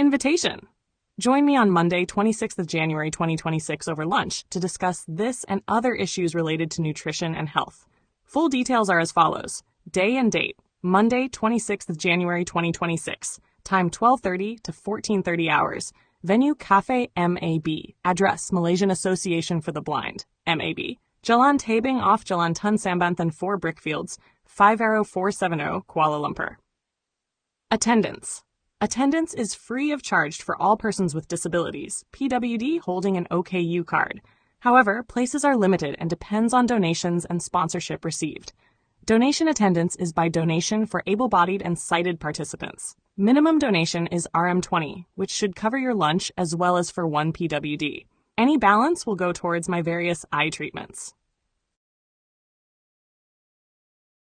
invitation. Join me on Monday, 26th of January 2026 over lunch to discuss this and other issues related to nutrition and health. Full details are as follows. Day and date, Monday, 26th of January 2026, time 12:30 to 14:30 hours. Venue Cafe MAB. Address Malaysian Association for the Blind, MAB. Jalan Tabing off Jalan Tun Sambanthan 4 Brickfields, 50470 Kuala Lumpur. Attendance. Attendance is free of charge for all persons with disabilities, PWD holding an OKU card. However, places are limited and depends on donations and sponsorship received. Donation attendance is by donation for able-bodied and sighted participants. Minimum donation is RM20, which should cover your lunch as well as for one PWD. Any balance will go towards my various eye treatments.